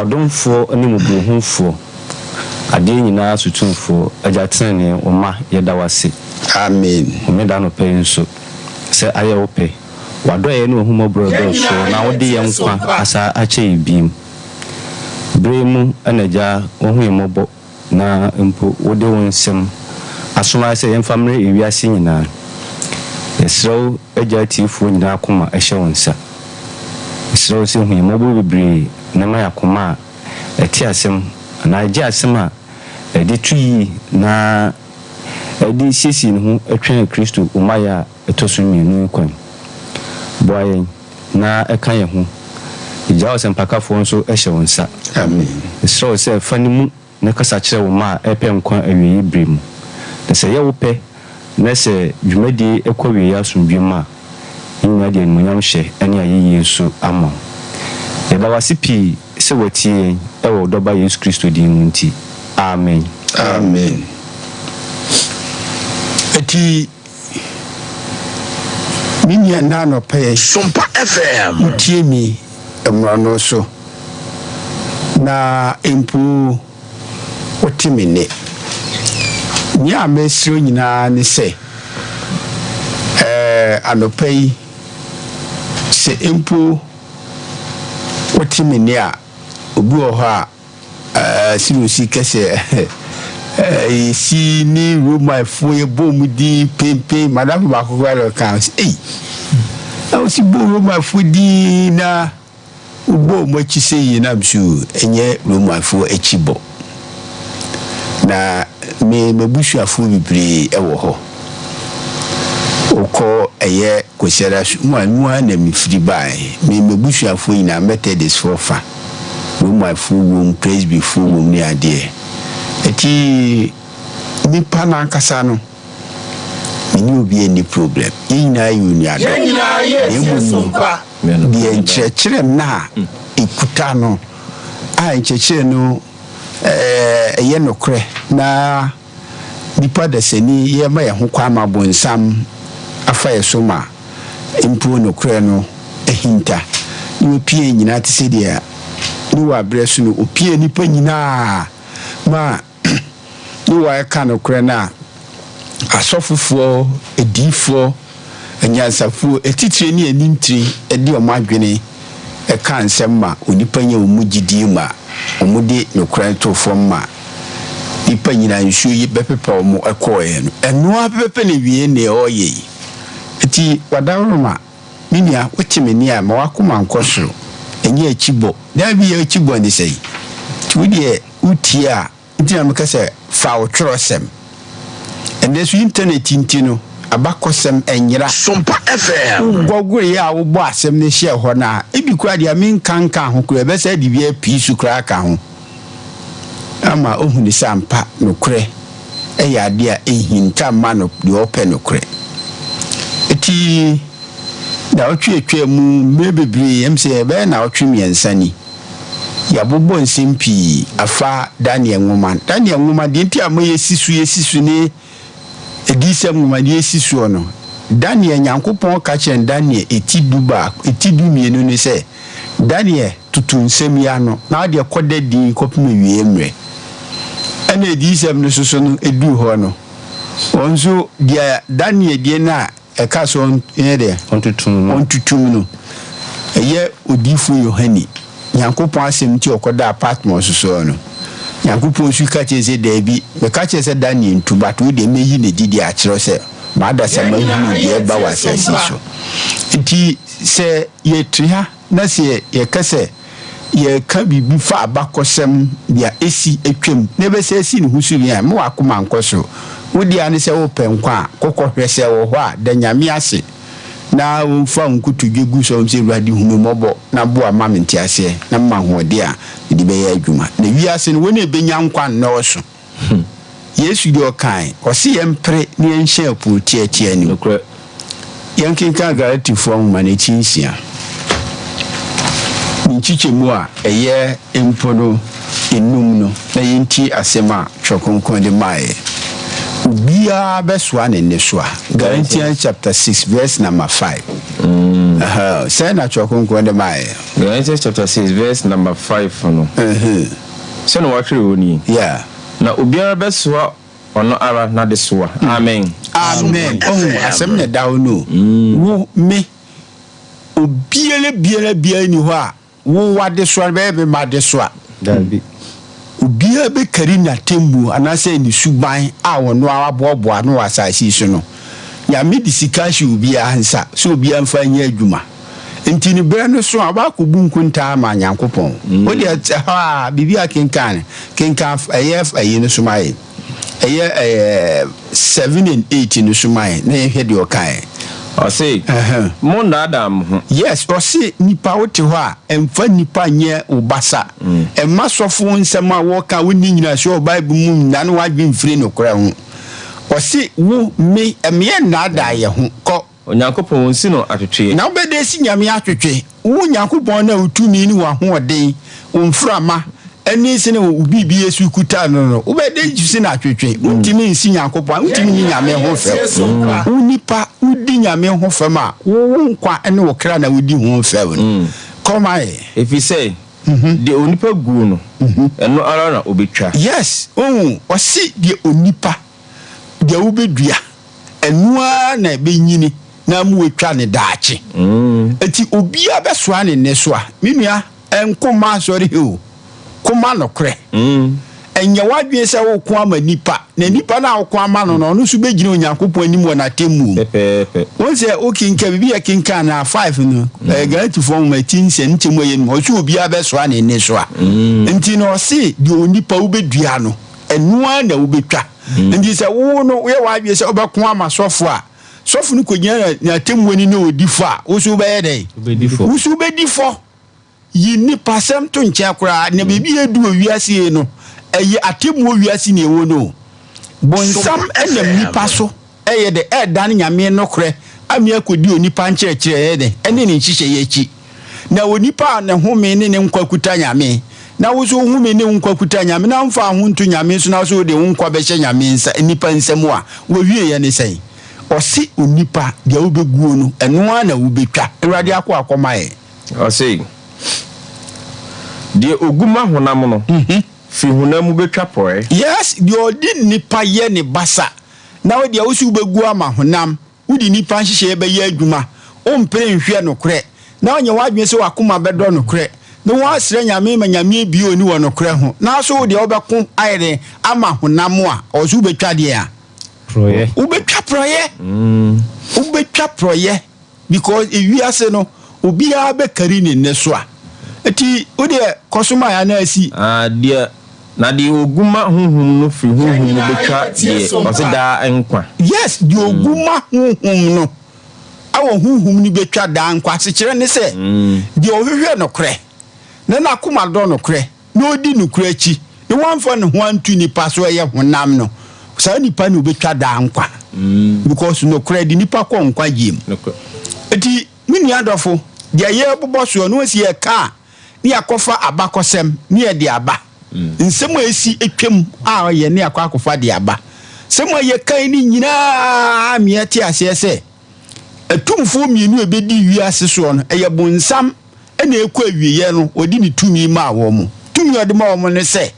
Odonfo ne mubruhunfo ade nyina sutumfo agyatene oma yeda wase. Amen. Omeda no pay nso se aye ope wadoye ne ohumobro do so na wode yenkwa asa ache ibim bremu anaja ohu yemobo na mpo wode wonsem asoma se yemfamre ewiase nyina esro agyatifo nyina akoma ehye wonsa esro se hu yemobo bebre na ma yakoma eti asem na agye asem a edi tuyi na edi sisi no atwen Kristo umaya etoso mienu kwan boye na eka ye ho ija SOMPA nso ehye wonsa. Amen. So se fanimu na kasa kire wo ma epem kwan awie ibrem na se ye wo pe na se dwumadi ekwawie asomdwema nya de anyam hye ene ayi Yesu ama eba wasipi se watie ewo doba Yesu Kristo di nti. Amen. Amen. Eti minya nano pay SOMPA FM tie mi emrano so na empu otimene nya mesiro nyina ne se anopai se empu otimene a obu ho a sirusi kese si ni Roma foye bom di pempe madame bakogwa kan o si bo Roma fodi na ubo mo chise yi na msu enye Roma fo echibo na me mebusu afo bibre ewo ho oko eye kwesera mu na mifiri bai me mebusu afo yi na Methodist for fa Roma fo wom praise be fo wom ni ade eti nipa na nkasa no mini obi any problem yina yuni ado SOMPA bi enchechire na ikuta no a enchechire no eye nokre na nipa da seni ye ma ye ho kwa ma bonsam afa ye so ma impo nokre no ehinta ni opie nyina te se dia ni wa bresu no opie nipa nyina ma ni wa ka nokre na asofufo edifo anyansafo etitire ni enintiri edi omadwene eka nsem ma onipa nya omugidi ma omude nokran tofo ma ipa nyina nsuo yi bepepa omo ekoye no eno apepe ne wie ne oye eti wadawroma minia wetimeni a ma wakoma nkosoro enye achibo da bi ya achibo ni sei tude utia ntia mekase fa otrosem and this internet intino abakosem enyira SOMPA FM gogure ya wo bo asem ne hye ho na ebi kura dia min kanka ho kura be sa di bia pisu kura ka ho ama ohuni sampa no kure eya dia ehinta ma no de open no kure eti da otwe mu mebebri emse be na otwe miensani ya bobo nsimpi afa Daniel Nwoma de nti amaye sisu ne edisem Nwoma de sisu no Daniel Nyankopon ka chen Daniel etidu mienu ne se Daniel tutu nsem ya no na de koda di kopime wie mre ene edisem no soso no edu ho no onzo dia Daniel die na eka so de ontutum no eye odifu Yohani Nyankopon asem ti okoda apartment so no Nyankopon su ka chese dabi me ka chese Daniel ntubato de meyi ne didi a kire se ma da sama hu de ba wasasi so nti se ye triha na se ye kase ye ka bibi fa abakosem bia esi etwem ne be se esi ne husuri a me wakoma nkoso wodi ane se wo penkwa kokohwe se wo ho a da nyame ase na umfa nkutu dwegu so mse ruade hume mobo na bo amamenti ase na ma hode a di be ya adwuma na wi ase no woni ebenya nkwa na oso Yesu di okan o se yempre ni enhye apu tietie ani yankinka garati form manechinsia nchichemu a eye empono enum no na yenti asema twokonkon de mae ubia beswa ne neswa. Galatians chapter 6 verse number 5. Say na chokonko de mai. Galatians chapter 6 verse number 5 no. Say no watch oni. Yeah. Na ubia beswa ono ara na deswa. Amen. Amen. Asem ne dawo no. Wo me obiele ni ho a wo wade so be ma de so a. Dabi. Ubia be kari na tembu anase ni suban a wono awabobo no asasi so no. Ya me disika shi ubia hansa so ubia mfa nya adwuma. Enti ni bere no so abako bunkunta ma Nyankopon. O de bibia kenkan aye no so mai. 7 and 8 no so mai na ye hwede okai. I say, Mon Adam. Yes, or see nipa wote ho a emfa nipa nye ubasa. Masofo nsema woka woni nyina so Bible mu na no wadwen firi no kora ho. O see wo me na ada ye ho ko Onyankopon nsi no atwetwe. Na obede si nyame atwetwe. Wo Nyankopon na utumi ni wa ho oden, umframa eni se ne ubibi Yesu kuta no obede jusi na atwetwe. Untimi nsi Nyankopon, untimi ni nyame ho fe. Unipa udi nyame ho fe ma, wo nkwa ene wo kra na udi ho fe no. Come on. If you say the onipa gu no, eno ara na obetwa. Yes, o si the onipa de obedua. Enua na be nyini na mu etwa ne daache. Eti obi abesoa ne nesoa. Menua enkoma sori o. Kuma no kre. Enye wadwe se wo ko ama nipa. Na nipa na wo ko ama no so begina Onyankopon anim wona temu. Pepe. Won se okinka bibi ya kinka na 5 no. Galati form matin se ntemu yen o so obi abesoa ne nesoa. Enti no se di onipa wo bedua no. Enua na wo betwa. Ndi se wo no we wadwe se obekon ama sofo a sofo no konya na temu ani na odifo a wo so be yedai wo so be difo yi ni pasem to nche akura na bibi edu owiase no eye atemu owiase ne wo no bonsam enam nipa so eye de edan nyame no kre ami akodi onipa nkyekire yede ene ne nhihye ye echi na onipa na home ne ne nkwakuta nyame na wo so home ne nkwakuta nyame na mfa ho nto nyame so na so de nkwa be hye nyame nsa nipa nsam a wo wie ye ne sei osi onipa de obeguo no eno na wo betwa awrade akoma ye osi de oguma honam no fi honam betwa poe. Yes, de odi nipa ye ne basa na wo de wo so obeguo ama honam wo di nipa nhihye be ye adwuma o mpere nhwe no kre na onye wadwe se wakoma bedo no kre na wo asre nyame ma nyame bio ni wo no kre ho na so de obekon ayre ama honam a o so betwa de a proye ubetwa proye because ewiase no obi a be kari ne neso a eti wo de kosoma ya na asi de na de oguma honhum no fi honhum no betwa de osida enkwa. Yes, de oguma honhum no awo honhum ni betwa da nkwa se kire ne se de ohwehwe no kre na akoma do no kre na odi no kre achi ne wonfa ne ho antu nipa so ye honam no sa nipa ni obetwa da nkwa because no kre di nipa ko nkwa giem eti mini adofo de ye bobo so no asi ye ka ni akofa abakosem ni ye de aba nsemo esi etwam a ye ne akofa de aba semo ye kan ni nyina mieti ase se etumfo mienu ebedi wiase so no eye bonsam ena ekwa wiye no odi ni tumi ma wo mu tumi odi ma wo mu ne se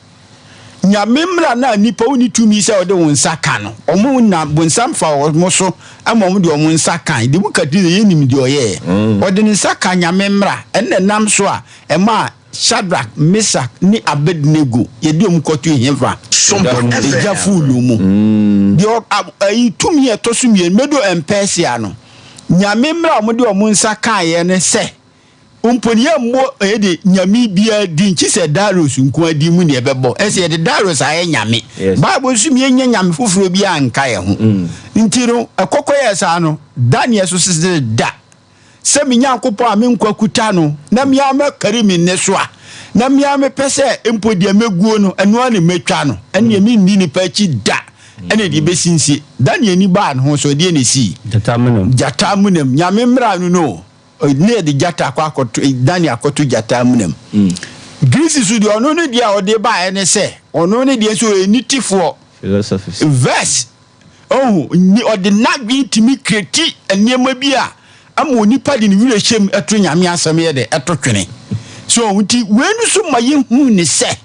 nyame mra na nipa woni tumi se odi won saka no omu na bonsam fa wo so ama mu de omu saka de bu kadi ye nim de oye odi ni saka nyame mra ena nam so a ema Shadrach, Meshach ni Abednego ye di omkotu hemfa SOMPA eja fulu mu de ayi tumi etosu mien medo empesia no nyame mra mo de omu saka ye ne se umponiya mbo de nyame bia di nchi se daros nko adi mu ne ebebo ese de daros aye nyame bible su mi enya nyame foforo bia anka ye ho ntiro ekokoye sa no Daniel so se da se mi Nyankopon a me nkwakuta no na mi ama kari mi ne so a na mi ama pese empodi ameguo no eno ani metwa no ene mi ni pa chi da ene di besinsi Daniel ni ba no so de ne si jatamunam nyame mra no ne de jata kwa akoto Daniel akoto jatamunam Greece su de ono ne dia ode ba ene se ono ne dia so enitifo philosophy verse ni ɔde n'adwen timi kreti nneɛma bi a ama onipa de ne wura hyɛm ɛto nyame asɛm yɛ de ɛto twene so nti wenu so ma yehu ne sɛ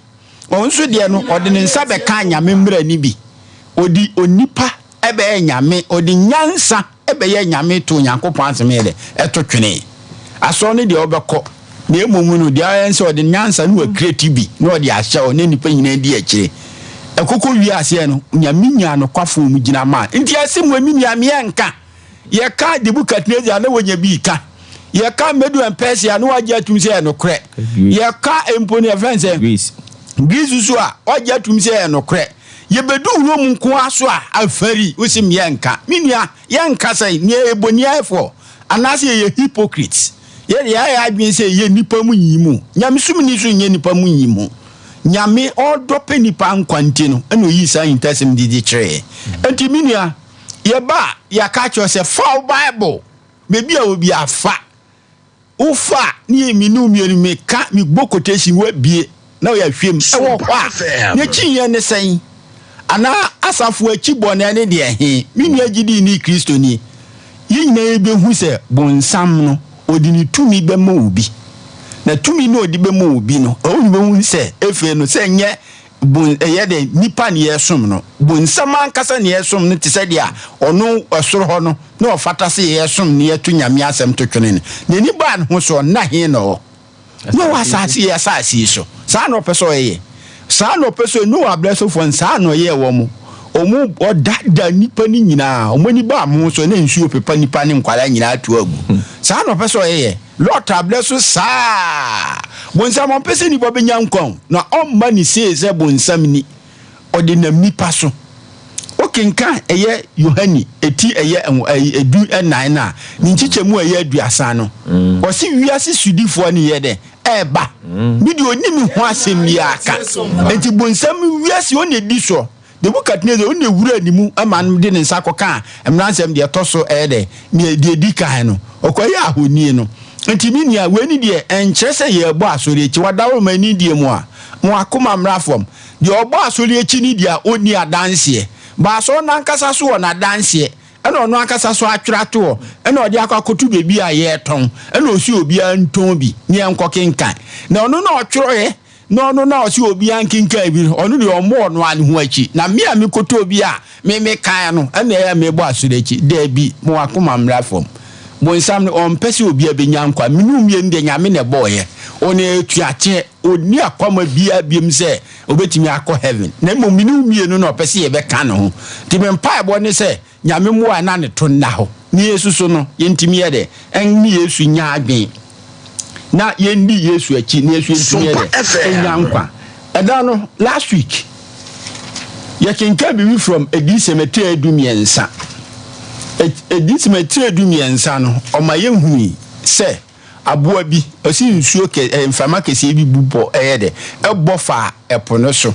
ɔn so de no ɔde ne nsa bɛka nyame mmra ni bi odi onipa ɛbɛyɛ nyame odi nyansa ɛbɛyɛ nyame to nyankopɔn asɛm yɛ de ɛto twene asɔ ne de ɔbɛkɔ na emomu no de ayɛ nso ɔde nyansa no wa kreti bi na ɔde ahyɛ ɔne nipa nyina di akyire ekoko wi ase no nyame nya no kwafo mu gina ma nti asɛm wa mi nyame yanka ye ka de bukatnezia na wonya bi ka ye ka medu empesi na wagya tum se no kre ye ka emponi friends Greece so a wagya tum se no kre ye bedu rom nko aso a afari wosim yanka minua yanka sai ne eboni afo anase ye hypocrites ye ya adwen se ye nipa mu nyimu nyame sum ni so nye nipa mu nyimu nyame odope nipa nkwante no eno yi sa intasem didi kire enti minua ye ba ya ka cho se fa Bible mebi a obi afa ufa ni eminu mienu me ka mi gbokoteshi wa bie na ya hwem ewo kwa ne kinye ne sen ana asafo achibo na ne de he minu agidi ni Kristo ni yina ebe hu se bonsam no odini tumi be ma obi na tumi no odi be ma obi no o be hu se efe no se nye bon de nipa ne yesom no bonsam ankasa ne yesom no te se dia ono osoro ho no na ofata se yesom ne yetu nyame asem to twene ne ni ba no so na he no no wasase ya sase so sa no peso ye sa no peso no ableso fo sa no ye wo mu omu odada nipa ni nyina omani ba mu so na nsuo pepa nipa ni nkwala nyina atu agu sa no peso ye lot ableso sa bonsam on pese ni bobe nyankon na omma ni se bonsam ni ode na nipa so okenka eye Yohani eti eye edu enan na ni nchichemu eye aduasa no o si wiase sudifo ni ye de eba bi de onimi ho asem bi aka enti bonsam wiase on edi so de bukatneze on ewura animu aman de ne nsa koka emransem de toso de ne de di kan no okoye ahoni no enti minia weni de enkyerese ye bo asori echi wadawo mani die mu a mo akoma mrafom de obo asori echi ni dia oni adanse ba so na nkasa so na danse ena ono akasa so atwerato ena odi akwakotu bebi a ye ton ena osi obi anton bi ne enkokenkan na ono na otwero no na osi obi ankinkan bi ono de omo no ane ho achi na me a me koto obi a me kan no ena ya me bo asori echi da bi mo akoma mrafom bonsam on pese obi abenya nkwa minum ye nde nyame ne boye one tuache oni akwama bia biem se obetimi akọ heaven na mo minum ye no pese ye be kan no ti me mpa ebo ne se nyame mo ana ne to na ho ni Yesu so no ye ntimi ye de en ni Yesu nya adwen na ye ndi Yesu achi ni Yesu ntimi ye de enya nkwa eda no last week ye kenka bi from edi cemetery edumiensa edismetre edumiensa no oma ye hui se aboa bi osi nsuo ke mfama kese bi bubo de ebofa epono so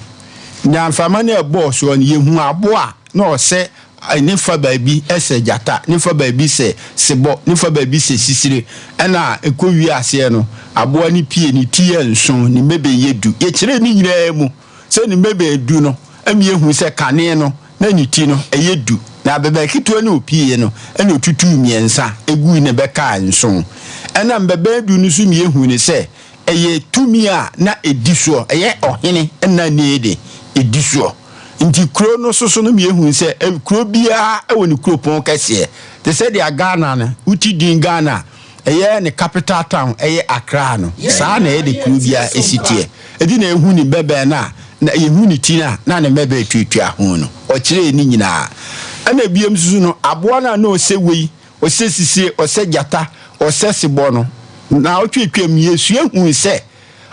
nya mfama na ebo so ne ye hu aboa na ose ne fa baabi ese jata ne fa baabi se sebo ne fa baabi se sisire na ekowi ase no aboa ni pie ni tie nson ni mebe yedu ye kire ni nyina mu se ni mebe edu no ami ye hu se kane no na ni ti no eyedu na bebe kitwa ne opie no ene otutu miensa egu ne beka nson ena mbebe du no so mi ehu ne se eye tumi a na ediso eye ohene ena ne ede ediso nti kro no so no mi ehu se kro bia e woni kro pon kase te se dia Ghana na uti din Ghana eye ne capital town eye Accra no sa na ede kro bia esitie edi na ehu ni bebe na ehu ni tina na ne mebe tutua ho no o kire ni nyina ana biem susu no aboa na ose wei ose sisi ose jata ose sebo no na otwetwam Yesu ehu se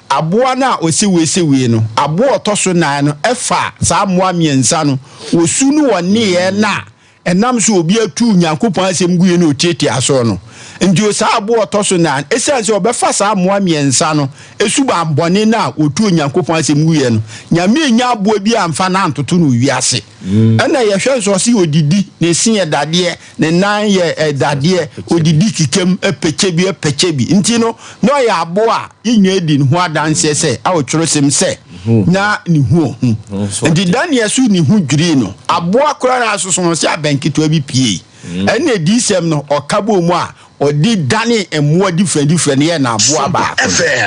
aboa na ose wei no aboa otoso na no efa sa moa miensa no osu no woni ye na enam so obi atu Nyankopon asem guye no otete aso no ndio sa aboa otoso na esense obefa sa moa miensa no esu ba mbone na otu Nyankopon asem guye no nyame nya aboa bi amfa na antoto no wiase ena ye hwe so si odidi ne sin dade ne nan ye dade odidi kikem epeche bi nti no ya aboa yinwa edi ho adanse se a otworo sem se na ni hu ndi Daniel so ni hu dwiri no aboa kora na asoso no se abenketo bi pie ene edisem no okabo mu a odi dane emu different ye na aboa ba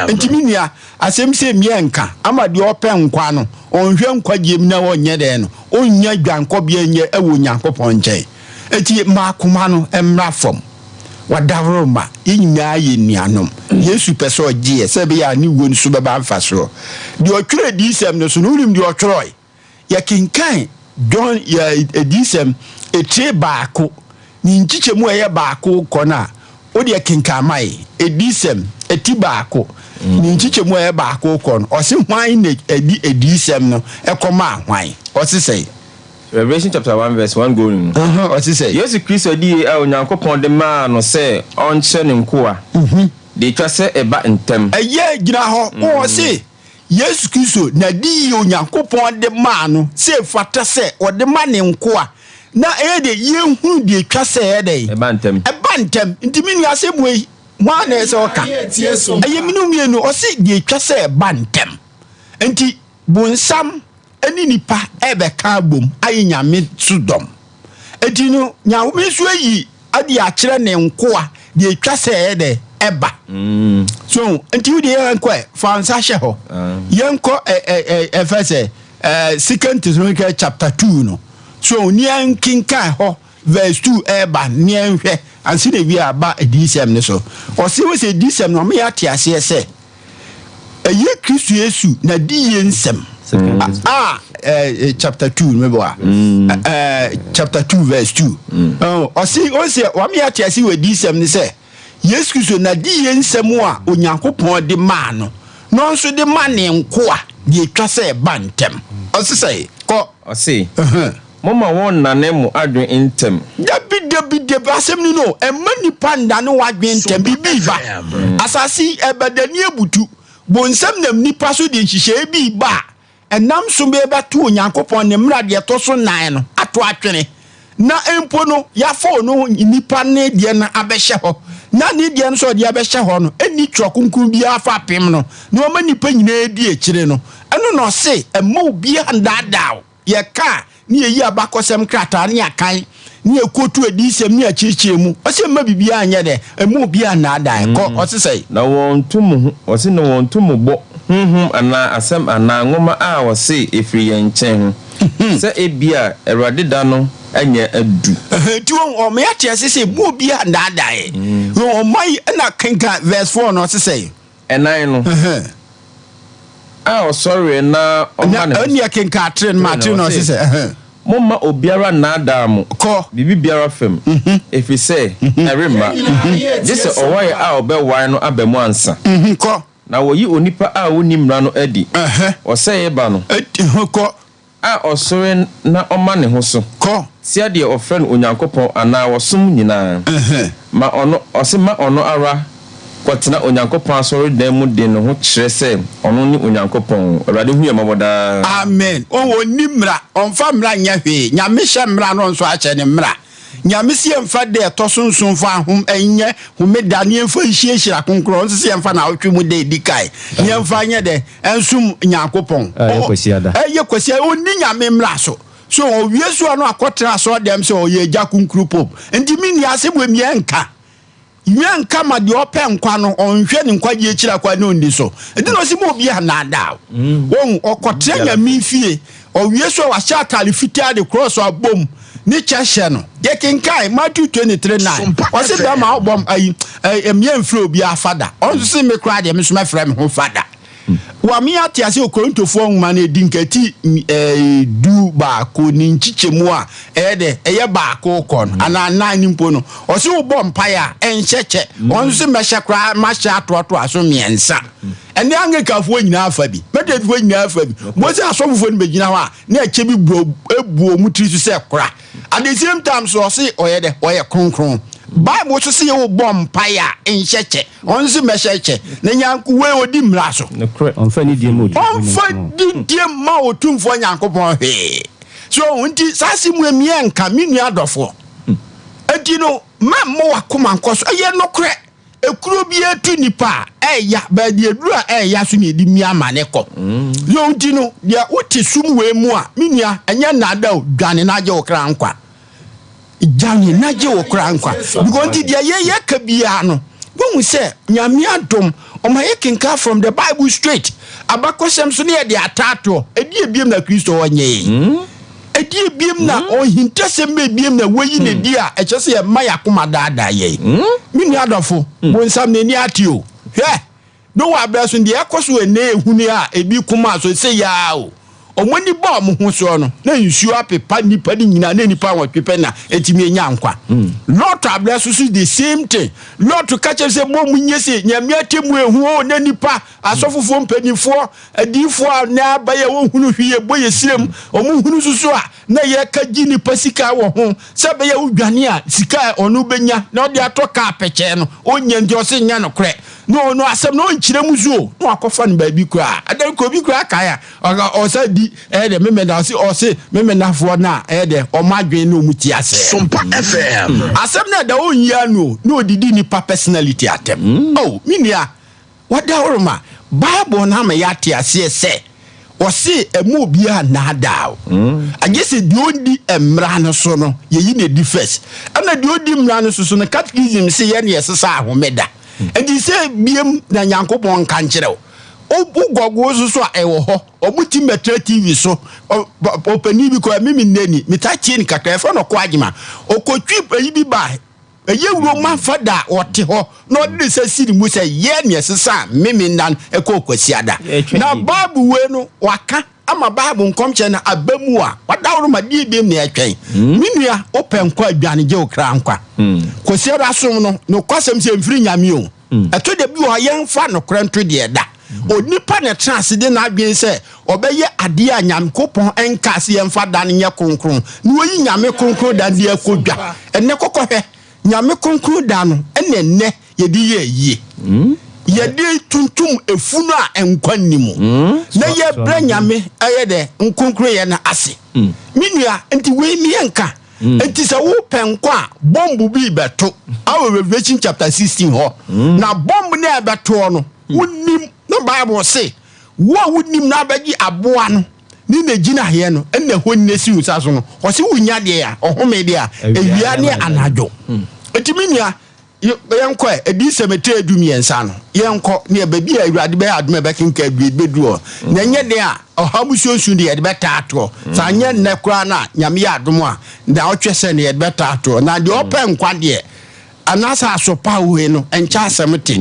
ntiminia asem se mienka amade open nkwa no onhwe nkwa giem na wonye de no onya dwanko bia nye ewo nyankopon nche eti makoma no emra fom wadavroma yinya ye nianom Yesu peso gie se be ya ni won so be ba mfasoro de otwere disem no so no rim de otworoi ya kinkan John ya edisem etre baako ni nchiche mu eye baako kona o de kinkan mai edisem eti baako ni nchiche mu eye baako kon o se hwan na edisem no ekoma hwan o se say Revelation chapter 1 verse 1 going. What is it? Yesu Kristo di onyankopon de ma no se onche ne nkoa. De twa se eba ntem. Eye gina ho o se Yesu Kristo na di onyankopon de ma no se fata se o de ma ne nkoa. Na de ye hu de twa se e de. Eba ntem. Eba ntem. Ntimi ni asemu yi. Wa na se oka. Eye minu mienu o se de twa se eba ntem. Enti bonsam eni nipa ebe ka bom ayi nyame sudom etinu nyame so yi ade a kire ne nkoa de etwa se ede eba so enti de yanko fansa hye ho yanko efese 2 Thessalonians chapter 2 no so ni ankinka ho verse 2 eba ni enhwe ansi de wi aba edisem ne so o se we se edisem no me ya tiase ese eye Kristo Yesu na di yensem chapter 2 remember chapter 2 verse 2 o se wa me atiasi we disem ni se Yesu Kristo na di yensem a onyankopon de ma no no nso de ma ne nkoa de etwa se bantem o se say ko o se mama won nane mu adwen intem dabi asem ni no emani panda no wadwen intem bibi ba asasi ebedani ebutu bonsam nam nipa so de nhihye bi ba enam so be beto onyankopon ne mra de to so nan no ato atwene na empo no ya fo no nipa ne de na abehye ho na ne de no so de abehye ho no eni twokunkun bi afa pem no ne o ma nipa nyina edi ekire no eno no se ema obi andadaw ye ka ni eyi abakosem krata ne akan ni ekotu edisem ni achichie mu o se ma bibia anye de ema obi andadaw ko o se sei na won tum o se no won tum bo ana asem ana ngoma a wo se efiri ye nchen se ebia erade da no anya adu ti won o me atiase se mu obi andadae o mai na kanka verse 4 no se sei enan no sorry na o ma ne ani kanka atre no se sei mama obiara na adamu ko bibi biara fem if you say erema this owoye a obewa no abemu ansa ko na woyi onipa a woni mra no adi o say eba no ko a osore na oma ne ho so ko sia de ofren onyankopon ana wosum nyina ma ono osema ono ara kwatena onyankopon asore dan mu de no ho kire se ono ni onyankopon awade hu yemaboda amen o woni mra onfa mra nya hwe nyame hye mra no nso ache ne mra nyame sie mfa de to sonson fa hom enye homeda ne mfa hiehyira konkro nso sie mfa na otwe mu de dikai ne mfa nye de ensum nyankopon ye kwasi oni nyame mra so o wiesu ano akotra so dem se o ye gya konkro pop enti mini asebwe mienka nyanka ma de open kwa no onhwe ne nkwa ye kira kwa no ndi so edi no simo obi anada won okotre nya mfie o wiesu wa sha kalifita de cross abom ni cheshe no ye kinkai Matthew 23:9 o se da ma obom ayi emye mfre obi afada on se me kra de me so me frɛ me ho fada wa mi atiase okontofo nwuma na edinkati du ba ko ni nchichemu a eye ba ko kon ana nan nimpo no o se wo bom paya enhyeche on se mehye kra ma hye atoto aso miensa ene angekafo nyina afa bi medefo nyina afa bi mo se asofofo ni begina ho a na eche bi ebuo mutri su se kra at the same time so se oye kronkron Bible so say wo bom paya enhyeche onse mehyeche na nyanku we odi mraso on fa ni die mo on fa die ma otumfo nyankopon he so unti sasi mu emie nka minu adofo enti no mammo wakoma nkoso ye nokre ekuro bi etu nipa eya ba de edura eya so ne di mi amane ko yo nti no de wote sumwe mu a menua enya nada o dwane na je wo kra nkwa dwane na je wo kra nkwa because nti de ye ka bia no wo se nyame adom o ma ye kenka from the Bible straight abakosem so ne de atato edi ebiem na Kristo wonye edi biem na o hintasem be biem na wayi ne dia e kyese ye ma yakoma daada ye mini adofo bonsam ne ni atio hwe no wa abraso de ekoso ene ehuni a ebi kuma so se ya o omoni ba mo ho so no na nsuo apepa nipa ni nyina na nipa wotwepe na etimi enya nkwa lot abraso so the same thing lot ka che se mo munyese nyame atemu ehu o na nipa asofofo mpanifo adifo na abaye wo hunu hwie boye sirem omo hunu susu a na ye ka gi nipa sika wo ho se be ye udwane a sika onu benya na odi atoka apeche no onya ndi o se nya no kre no asem no nkyire muzuo no akofa no ba bi kura adan ko bi kura kaya o sa di de meme na o se meme na fo na de o madwen no muti ase SOMPA FM asem na da onya no odidi ni pa personality atem oh minia wada oroma Bible na ma yate ase se o se emu bia na da agese di ondi emra no so no ye yi na di first ana di odi emra no so no catechism se ye na yesesa ahomeda and he say biem na Nyankopon kan kire o gogo so a ewo ho omuti metra TV so opani bi ko mimi nani mitachi ni kakra fa no ko agima okotwi ayi bi ba eyewuro ma fada ote ho no de se siri mu se ye ne sesa mimi nan ekokwasiada na babu we no waka ama babu nkomche na abamu a wadawro ma die biem na atwen minua open kwa adwane je okra nkwa kosiara som no kwasem se mfiri nyame o eto de bi o yemfa no kranto de da onipa ne trans de na adwen se obeye ade a Nyankopon enka se yemfa da ne nye konkron ni oyi nyame konkron da de akodwa enne kokohwe nyame konkron da no enne ye di ye yie yedi tuntum efunu a enkwa nimu na ye bra nyame aye de nkonkro ye na ase minua enti we mi enka enti se wo penkwa bombu bi beto awo Revelation chapter 16 ho na bombu na beto no wonim na Bible say wo wonim na bagi aboa no ni na gina he no enne ho nnesi usaso no o se wunya de a ohome de a ewia ne anajo enti minua yenko edi semete edumiensa no yenko ne baby awurade be adome be kenka bedu na nye de a ohamusuosu de de beta ato sa nye ne kura na nyame ya adom a na otwese ne de beta ato na de open kwa de anasa asopa we no encha asemete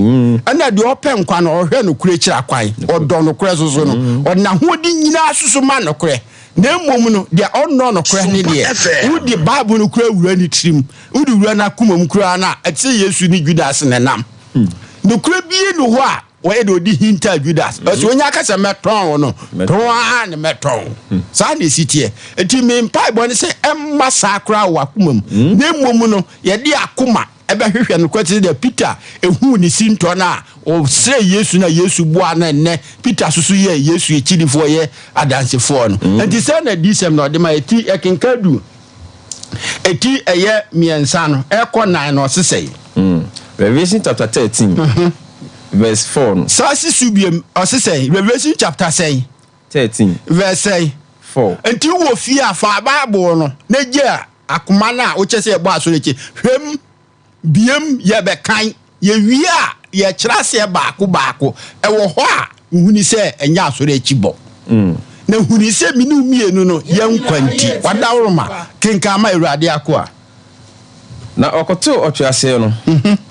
ana de open kwa no ohwe no kure kira kwan odo no kure soso no ona hodi nyina asusu ma no kure na mmom no de onno no kure ne de udi Bible no kure wura ni trim udi wura na kumam kure na ati Yesu ni Judas ne nam no kure bie no ho a we de odi hinta Judas so onya ka se meton no ton a ne meton sa ne sitie enti me Bible ne se emma sakra wa kumam na mmom no ye de akoma ebe hwehwe no kwati de Peter ehu ni sinto na o se Yesu na Yesu bua na ne Peter susu ye Yesu echidifo ye adansefo no enti se na disem no de ma eti ekinkadu eti eye miensa no eko 9 no sesei Revelation chapter 13 verse 4 sa si subiem o sesei Revelation chapter 13 verse 4 enti wo fi afa Bible no na gye akoma na o chese ebo asoreche hwem biem ye bekan ye wia ye kirase baako ewo ho a nhuni se enya asore achibo na nhuni se minu mienu no ye nkwanti wadawroma kenka ma Awurade akoa na okoto otwase no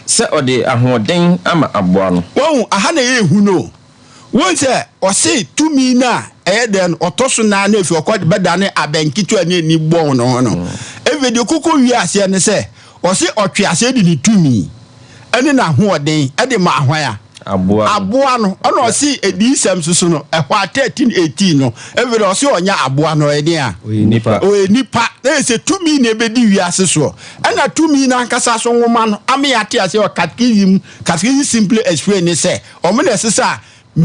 se ode ahoden ama aboa no won aha na ye hu no won se o se tumi na den otoso na na efi okode bedane abenkitu ani ni bon no evedi kokko wi ase ne se o se otwase di ni tumi ene na hoden ede ma ahwan a aboa no ona o se edisem susu no ehwa 1318 no evedi o se onya aboa no ede a nipa na se tumi na ebedi wi ase so ena tumi na nkasa so nwoma no ame yate ase o catechism simply explain say o me na sesa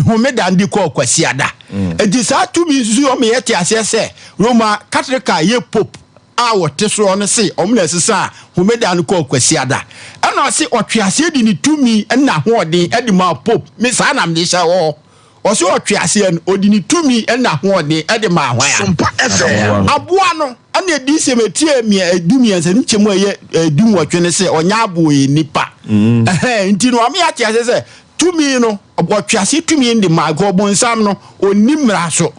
Homeda ndi ko kwasiada enti sa tumi susu o me yete ase se Roma Catholic ye pope a wote so no se omna sesa homeda no ko kwasiada ana se otwease di ni tumi na hoɔden de ma pope me saa nam de hye wo ɔse otwease no odi ni tumi na hoɔden de ma hwan SOMPA FM aboa no ana di se metie mi edumi ansa ni chemu eye edum wotwe ne se onya aboe nipa nti no ame ate ase se tumi no otwease tumi ndi ma go bonsam no onimra so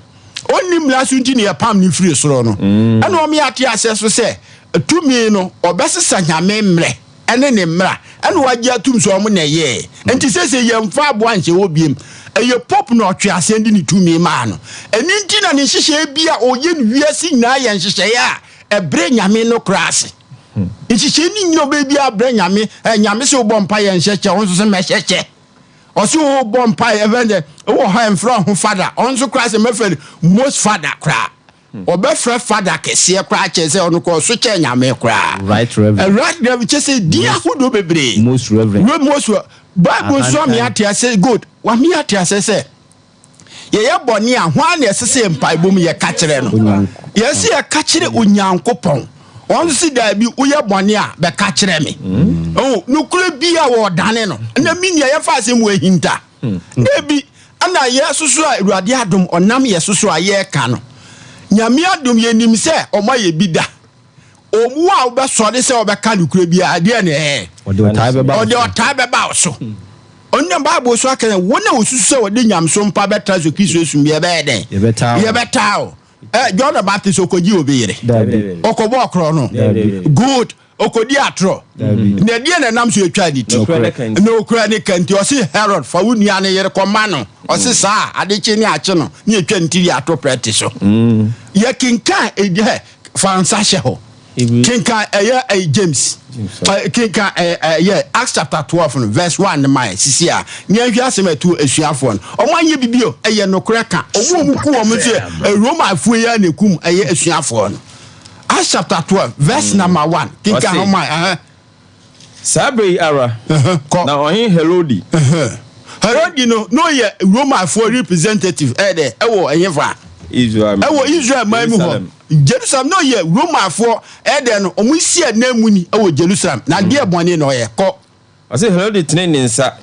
onimra so nti ne pam ni free soro no ana ame ate ase so se tumi no obesesa nyame mre ene ne mra ene wagye atum so omo na ye enti sese yemfa abo anche obiem eye pop no otwease ndi ni tumi ma no eni nti na ne hihye bia oye nwiase nyina ye nhihye ya ebre nyame no krase nhihye ni nyino be bia ebre nyame nyame se obompa ye nhyeche onso se mehyeche osi obompa evende wo ha enfra ho father onso krase mefeli most father kra obefra father kese kra chese ono ko so che nyame kra right reverend right reverend chese dia hodo bebre most reverend Bible so me ate say good wa me ate say ye boni a hwan na esese mpa ibom ye ka kire no ye se ye ka kire onyankopon on si da bi uye boni a be ka kire me oh nukure bi a wo dane no na mi ne ye fa asem wo hinta na bi ana ye susu a Awurade adom onam ye susu a ye ka no nyame adom ye nim se omo ye bi da omu a obe so de se obe ka nukure bi a de ne ode otai be ba so onye Bible so aka wona osusu se wode nyamso mpa beta so Kristo esum ye be den ye beta o John the Baptist okoji obeyere okobo okro no good okodi atro na die na nam so etwa di ti na okura ne kanti o se Herod fa wunu ya ne yere koma no o se saa adeche ni ache no ne etwa ntiri atro practice so ye kinka eje fansa she ho kinka James kinka Acts chapter 12 verse 1 my sisia ni ahwa asemetu asuafo no omanye bibio eye nokore ka owo mu ku omo se Roma afu ya nekum eye asuafo no Acts chapter 12 verse number 1 kinka how my Sabre ara na ohin Herodi no ye Roma afu representative there ewo enyefa Israel my mu Jerusalem no ye Roma for eden no omu sia na muni ewo Jerusalem na de bone no ye ko ase Herod tene ne nsa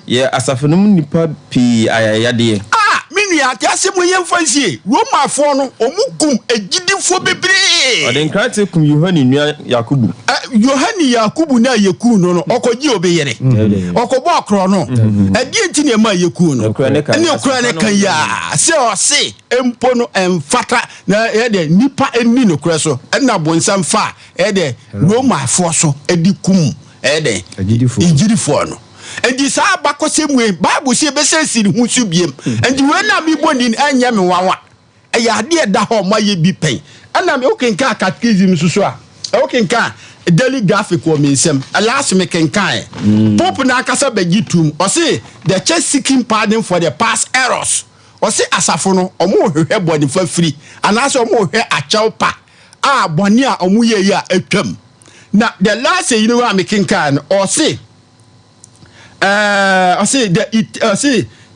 ye asafenum nipa pi ayayade mini ati asemu ye mfansie Roma for no omu kum egidifo bebre ode nkrate kum Yohani nua Yakubu Yohani Yakubu na yeku no okoji obeyere okobo okro no edi enti ne ma yeku no ene okra ne kan ya se o se empo no emfata na ye nipa eni no kra so na bonsam fa de Roma for so edi kum de egidifo no edi sa bakosemu Bible se be sensi hu su biem edi we na mi boni anya me wanwa ya de da ho ma ye bi pen ana me okenka catechism susu a okenka daily graphic wo mensem last me kenkan pope na akasa bagitum o say the church seeking pardon for the past errors o say asafo no omo hwehwe boni fa free anaso omo hwehwe achawpa a boni a omo ye ya atwam na the last you know me kenkan o say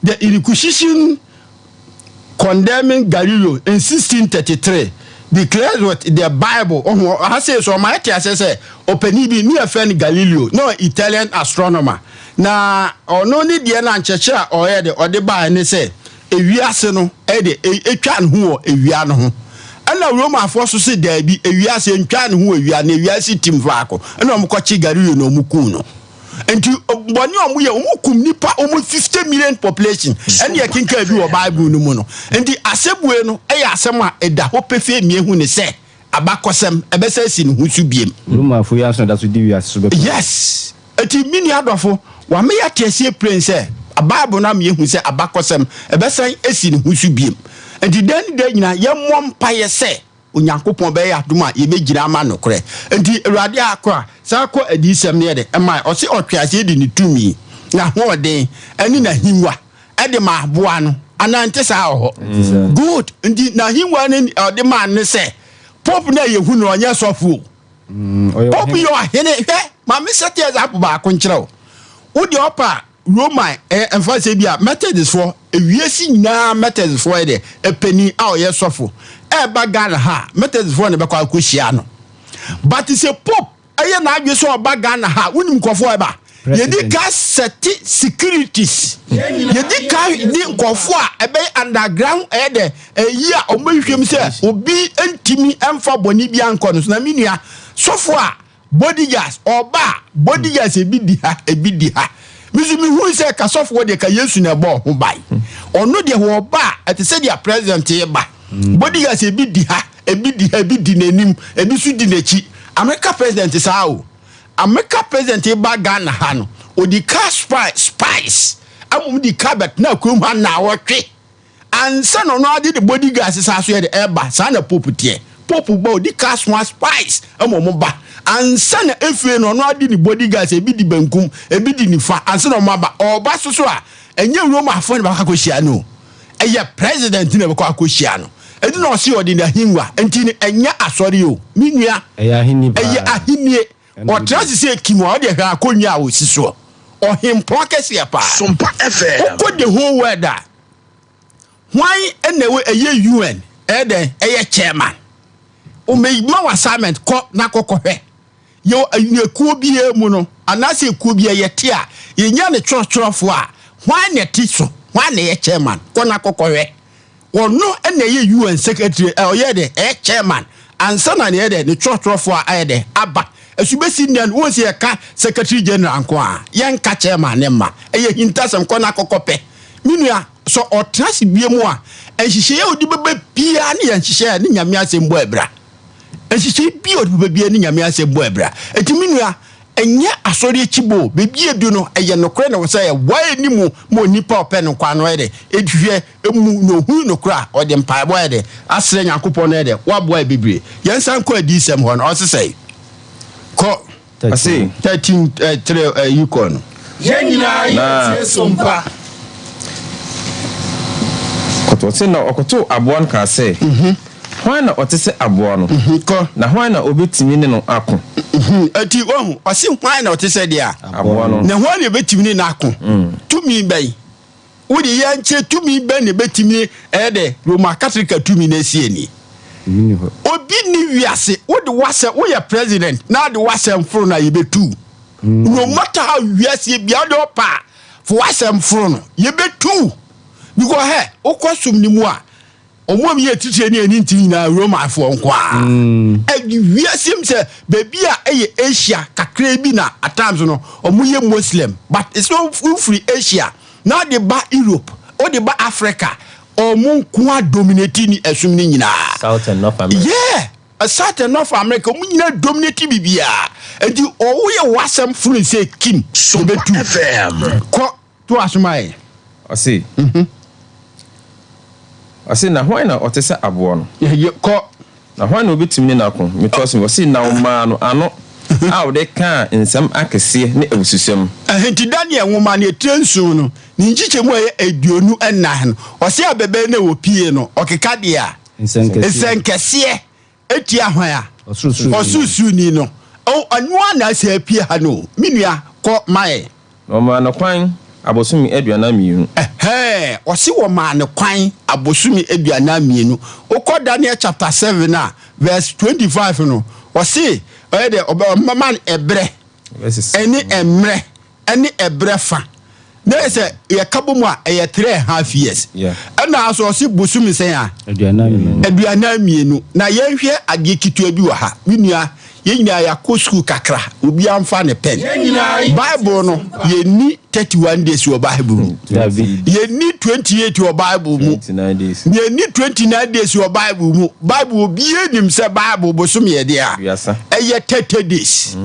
the Inquisition condemning Galileo in 1633 declares what the Bible I say so my tia say openi bi me friend Galileo no Italian astronomer na ono ni de na ncheche a oye de ode ba ne say ewiase no e de etwa ne ho ewia no ho ana Roma force say da bi ewiase ntwa ne ho ewia na ewiase tim vaako ana omkochi Galileo no omukun no enti boni omuye omukum nipa omu 50 million population ene ye kinka bi wo Bible no mu no enti asebue no eya asem a eda ho pefe mie hu ne se abakosem ebesa si ne hu su biem Roma fu ya so da so di wi aso be yes enti mini adofo wa me ya tiesie prince Bible na mie hu se abakosem ebesa esi ne hu su biem enti dan da nyina ye mmom paye se Onyankopon be ya adom a ye begina ama no kore enti Awurade akwa sa ko adisem ne de ema o se otwase de ni tumi na hoden ani na hinwa e de ma aboa no anante sa ho good enti na hinwa ne de ma ne se pop na ye hu no onya sofu pop yo hene hwe ma me set example ba ko nkire wo de opa Roma emfa se bia Methodist for ewiesi nyina Methodist for de epeni a o ye sofu eba Ghana ha Methodist for ne be kwa kohyia no but it's a pope aye na adwe so oba Ghana ha wonim nkofo eba yedi ka set securities yedi ka di nkofo a ebe underground de yi a omahwehwem se obi entimi emfa boni bia nko no na menua sofo a bodyguards oba bodyguards ebi di ha Mizumi hu se ka sofo de ka Yesu na bo ho bai ono de ho ba atese dia president e ba bodyguards ebi di ha ebi di nanim ebi su di nachi America president sa o America president e ba Ghana ha no odi ka spice amum di cabet na krum ha na wotwe ansa no no ade the bodyguards sa so de e ba sa na pope tie pope ba odi ka spice amum ba ansa na efie no no ade ni bodyguards ebi di bankum ebi di nifa ansa no maba oba so a enye Roma afọ ne ba akohia no eye president ne ba akohia no edi no se odi na hinwa enti ni enya asori o minua eye ahinie o trust se kimo o de ha akonwa a osiso o himpo kese pa Sompa FM ko the whole world why enewe eye UN eye chairman o me ma assignment ko na kokohwe yo ekuo bi emu no anase ekuo bi yete a yenya ne chorofo a why ne tiso why ne ye chairman ko na kokohwe wono ene ye UN secretary oye de chairman ansa na ne de ne chorofo a aye de aba asubesi ndan won se ka secretary general anko a yen ka chairman ne ma eye hintasem ko na kokope minua so otrasi biemu a enhihye ye odi bebe bia ne yen hihye ne nyame asembo ebra enhihye bi odi bebe bia ne nyame asembo ebra etiminua enye asori echibo bebi edu no eye nokre na wo say why ni mu mo nipa open kwa no ede edhwe emu no hu nokra ode mpaebo ede asre nyankopon no ede waboa bebre yensan ko adisem ho no osesai ko asi 13 yukon yenyina yete sompa koto na okoto aboan ka se hwan na otese aboa no ko na hwan na obetimi ne no ako ati ohu osi hwan na otese dia aboa no na hwan na obetimi ne na ako tumi bai wodi yanche tumi bai ne betimi ede Roma Catholic tumi na sie ni obi ni wiase wodi wase wo ye president na de wase mforo na yebetu no matter how wiase bia de opa for wase mforo no yebetu because he okosum ni mu a omo mi yetitire ni ani ntini na Roma afo nkwa e wiase mse baby a eye Asia kakra bi na at times no omo ye Muslim but it's no free Asia now they ba Europe or they ba Africa omo kwa dominate ni esum ni nyina South and North America. yeah South and North America mu nyina dominate bibia enti owo ye wasam furu say Kim Sompa FM ko to asumai asi asi na hwan na otese aboa no ye ko na hwan na obetimi ne na ako metoso wasi na oma no ano a de ka nsam akese ne awususem enti Daniel nwoma ne trensu no ni nchichemu ye eduonu enah no ose abebe na wopie no okeka de a nsenkese etia hwan a osusu ni no o anwa na ase apie ha no minua ko mae no ma no kwan abosumi aduana mienu ose wo ma ne kwan abosumi aduana mienu okọ Daniel chapter 7 na verse 25 no ose de man ebre eni emre eni ebre fa na se ye kabomu a ye 3.5 years na so ose bosumi sen a aduana mienu na ye hwe ade kitu abi wa ha minua ye nyina ya ko school kakra obi amfa ne pen Bible no ye ni 31 days wo Bible ye ni 28 wo Bible mu ye ni 29 days wo Bible mu Bible obi enim se Bible bosom ye de a eye 30 days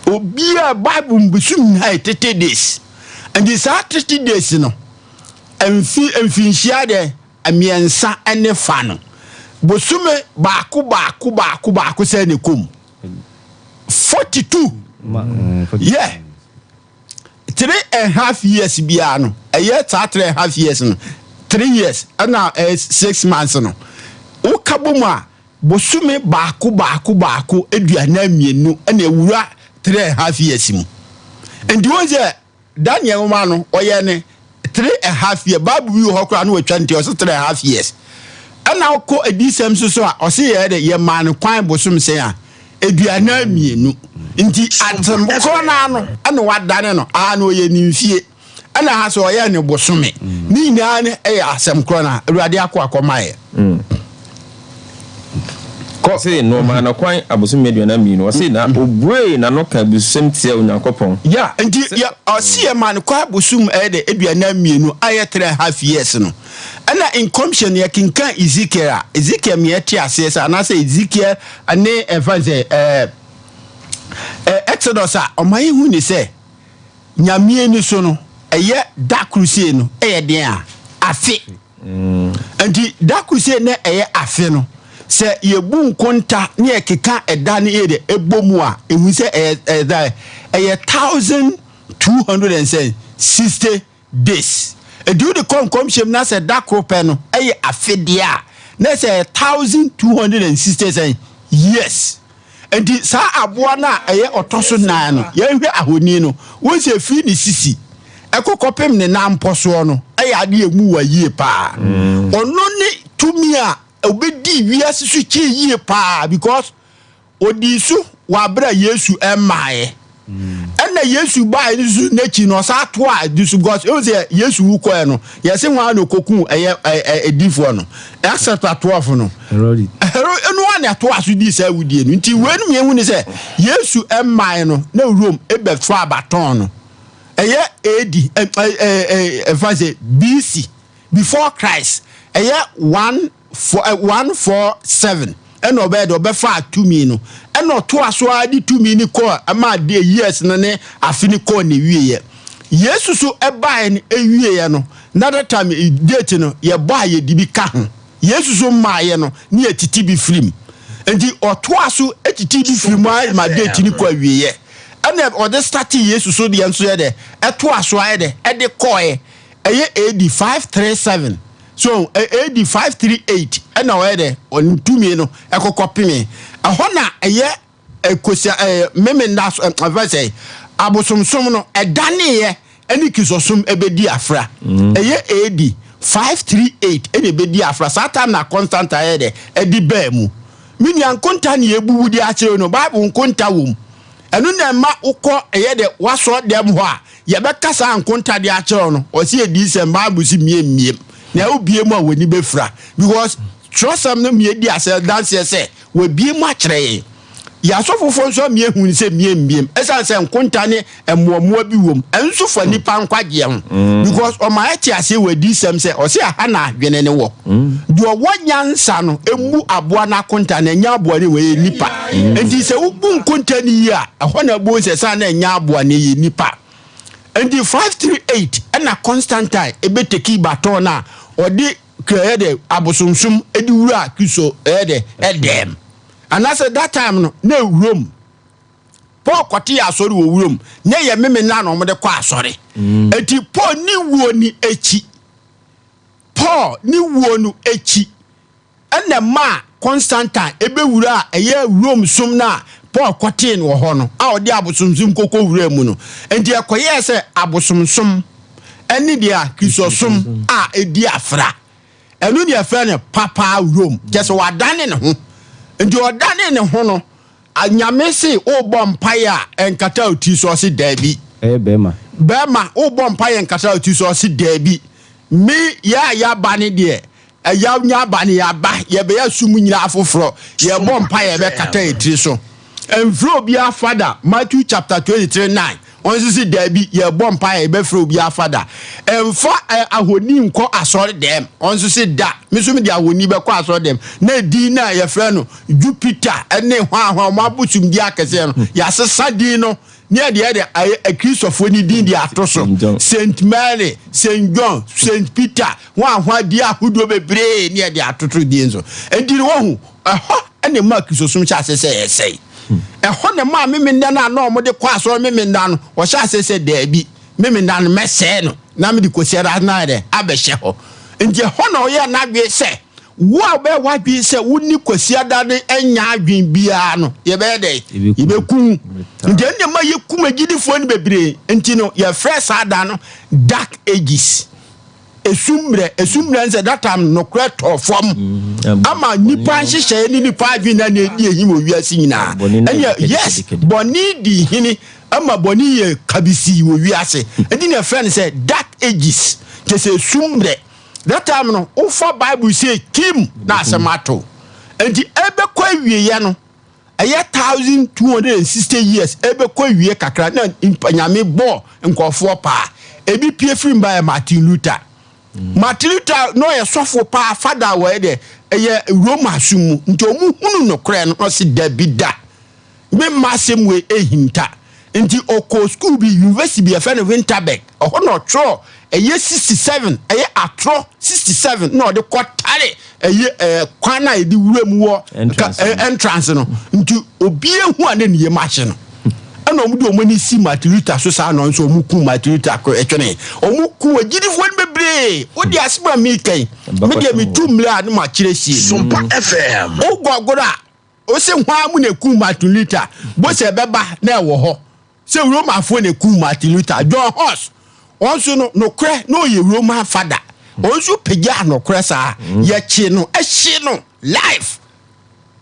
obi a Bible bosom na 30 days and this 30 days no emfinhia de amiensa ene fa no bosume baako se ne kom 42 yeah 3.5 years bia no eye 3.5 years no 3 years and 6 months no o kabomu a bosume baako eduana mienu na ewura 3.5 years mu and the ones Daniel ma no oye ne 3.5 years Bible wi ho kra no watwa nti o 3.5 years ana ko edisem so a o se ye de ye man kwan bosum sen a eduana mienu nti atemko na no ana wadane no no ye nimfie ana ha so ye ne bosome ni nyina ne asemkro na awurade akọmaye ko se no ma na kwan abosom aduana mienu o se na obrei na no ka busum tie onyankopon ya nti ya osie man kwa abosom de aduana mienu aye 3.5 years no ana in commission ya kinkan Ezekiel me tie ase sa na say Ezekiel ane evanse Exodus omaye hu ni se nyame ni so no eye da crusade no eye den afe nti da crusade na eye afe no se yebu nkonta ne ekeka eda ne ede ebomu a ehu se eye 1260 days do the commission na se da krope no eye afe dia na se 1260 years enti sa aboa na eye otoso nan no ye hwe ahoni no won se fi ni sisi ekokopem ne na mposo no eye ade emu wa yie pa ono ni tumi a obedi wiase su chi yie pa because odisu wa bra Yesu emaye ena Yesu ba nisu nechi no sa to a disu because e say Yesu wu ko no yese wan no koku eye edifo no except 12 no eno wan ya to asu di sa wudie no nti wenu me hu ni say Yesu emaye no na Rome ebe fa abaton no eye AD efase BC before Christ eye 147 eno obe fa 2 mi no eno to aso adi 2 mi ni ko ama de years no ne afini ko ne wiye Yesu so ebae ne ewiye no na that time date no ye ba ye dibi ka ho Yesu so maaye no ne etiti bi film enti oto aso etiti bi film ma date ni ko wiye ena ode start Yesu so de enso ye de eto aso aye de e de koe eye AD 537 so AD 538 ena we de on 2 mi no ekokopime ahona eye ekosia memenda avase abosomsom no edane ye eni kisosum ebedi afra eye AD 538 eni ebedi afra satan na constant aye de edi baemu mini ankonta ne ebuwudi akire no bible nkonta wom enu na ma ukọ eye de waso dem ho a ye bekasa ankonta de akire no o si edi se bible si miem na obiemu a woni befra because trust am no me di ase dance say we biemu akire ya sofofo nso me hu ni se miem esa se nkonta ne emomo bi wom enso fa nipa nkwaje ho because o ma eti ase we di sem se o se aha na adwene ne wo do wonyansa no emu aboa na konta na nya aboa ne we nipa enti se ubu nkonta ni yi a ho na bo se sa na nya aboa ne yi nipa enti 538 na Constantine ebeteki baton na odi krede abosomsum edi wura kiso edem and as at that time no Rome Paul kwati asori wo Rome na ye meme na no de kwa asori enti Paul ni wo ni echi Paul ni wo no echi ene ma Constantine ebe wura eye Rome sum na Paul kwati no ho no a odi abosomsum koko wura mu no enti ekoye se abosomsum eni dia kisosum a edi afra enu dia fa ne papa Rome just wadane ne ho nti odane ne ho no anyame se obọ mpaya enkata oti so se dabi bema obọ mpaya enkata oti so se dabi mi ya bane de ya nya bane ya ba ye be ya sumu nyina afoforo ye bọ mpaya be kata etiri so enfro bia father Matthew chapter 23:9 onse se dabi ye bọ mpaya be fro bia father emfa ahoni nko asori dem onse se da misumi dia ahoni be ko asori dem na di na ye frɛ no Jupiter ene hwa ma busum dia kese no ya sesa di no ne de a Christopher ni din dia atoso Saint Mary Saint John Saint Peter hwa dia hudo bebre ne de atoto di enso endiri wo hu ene ma kisosum cha sese yesei ehọ ne ma memenda na na omode kwa asọ memenda no wo sha sese dabi memenda no mese no na me di kosiara na de abehye ho nje ho na oye na gwe se wo be wa gwe se woni kosiada ne enya adwen bia no ye be de ye be ku nje ne ma ye ku magidifo ne bebre enti no ye fresh ada no dark ages esumre nse that time no correct or form ama nipa nhihye ni nipa adwina na edi ehim owiase nyina yes boni di hini ama boni ye kabisi owiase edi na friend say dark ages te say sumre that time no ofa bible say kim na asemato enti ebe kwa wiye no eye 1260 years ebe kwa wiye kakra na nyame bo nkofo pa ebi pie film by Martin Luther Martin Luther no ye sofo pa father we de eye Roma sumu nti omu hunu no kre no se dabida me masem we ehinta nti oko school bi university bi afa no Winterberg oho no tro eye 67 eye atro 67 no de kotare eye kwana edi wuram wo entrance no nti obi ehu ane ne machine no ana omudu omani si Martin Luther so sa no so omuku Martin Luther ko etwene omuku agidifo ne bebre odi asema mi kan me de mi tumla na ma kire sie SOMPA FM ogogora o se hwa mu na ku Martin Luther bo se beba na ewo ho se Roma fo na ku Martin Luther John Hus onso no kre no ye Roman father onso peja no kre sa ye chi no ehye no life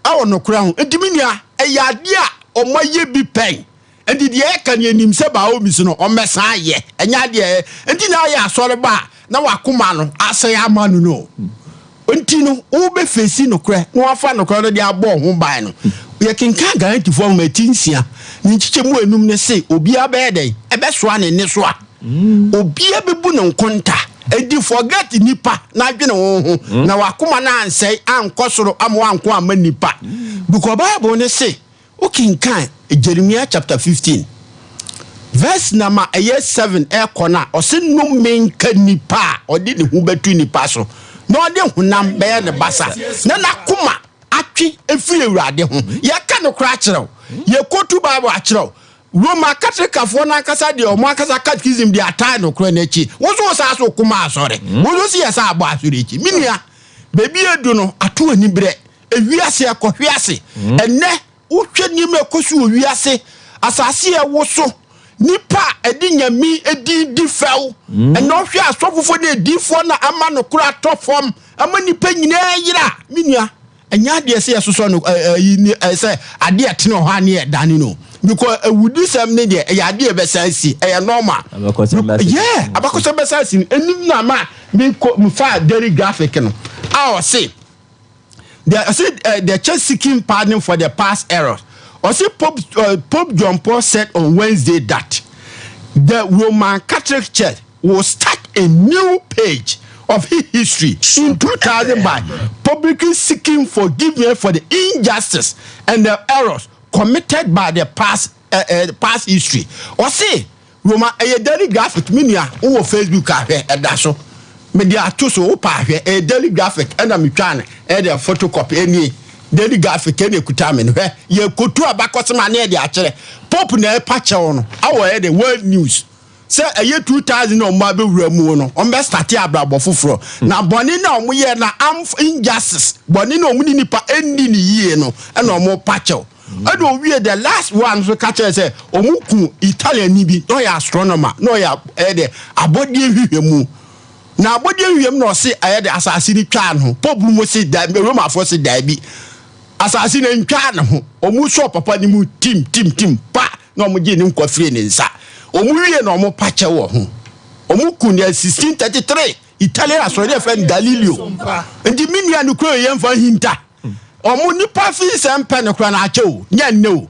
awo no kre ho ediminia eyade a omoye bi pen enti de e kan yenim se ba o mi so no o mesa ye enya de enti na ya asore ba na wakoma no ase ya manu no enti no o be fesi no kre no afa no kre no de abo ho ban no ye kinka guarantee for matinsia ni chiche mu enum ne se obi abeden ebe soa ne soa obi abebu no nkonta edi forget nipa na adwene ho na wakoma na ansai ankosoro amo anko ama nipa because Bible ne say o kinka Jeremiah chapter 15 verse number 7 kona o se no menka nipa o de ne hu betu nipa so na o de hunam be ne basa na nakoma atwi efiri Awurade ho ye ka no kra kyerew ye kotu Bible akyerew Roma Catholic na kasa de o mo akasa catechism de atai no kra na chi wo so sa so kuma asore wo so si yesa abo asore chi minia bebi edu no ato ani bre ewiase akohwiase enne utwe ni mekosu owiase asase e woso nipa edi nyami edi difew eno hwe asofofo de difo na ama no kura tofom ama nipa nyina yira minua enya de se yesoso no se ade atene ho ane e dani no because awudi sam ne de e ade e besansi e normal yeah abakoso besansi enim na ma me fa daily graphic no I say the church seeking pardon for the past errors. Also, Pope John Paul said on Wednesday that the Roman Catholic Church will start a new page of history in 2000 by publicly seeking forgiveness for the injustice and the errors committed by the past history. Or say, Roman a daily graphic media on Facebook cafe at Daso. Media to so pa a daily graphic and I'm trying a photocopy any daily graphic any kutamen where ye kutu abakosma near the actually pop na patch on our the world news say a year 2000 on mabe ramu on best start abrabo fufuro na boni na omo ye na am injustice boni na omo ni nipa endi ni yie no and omo patch and we the last one so catch say omo ku Italian ni bi no ya astronomer no ya the abodi hwehwemu na abodi wiem no se ayede asase ni twa no pobu mo se da Roma for se da bi asase na ntwa no ho omu so papa ni mu tim pa na omu je ni nkofire ni nsa omu wie na omu pache wo ho omu ku ni 1633 Italian asori fe Galileo ndi minia no kro ye mfa hinta omu ni pa fi sempe no kro na ache o nya nne o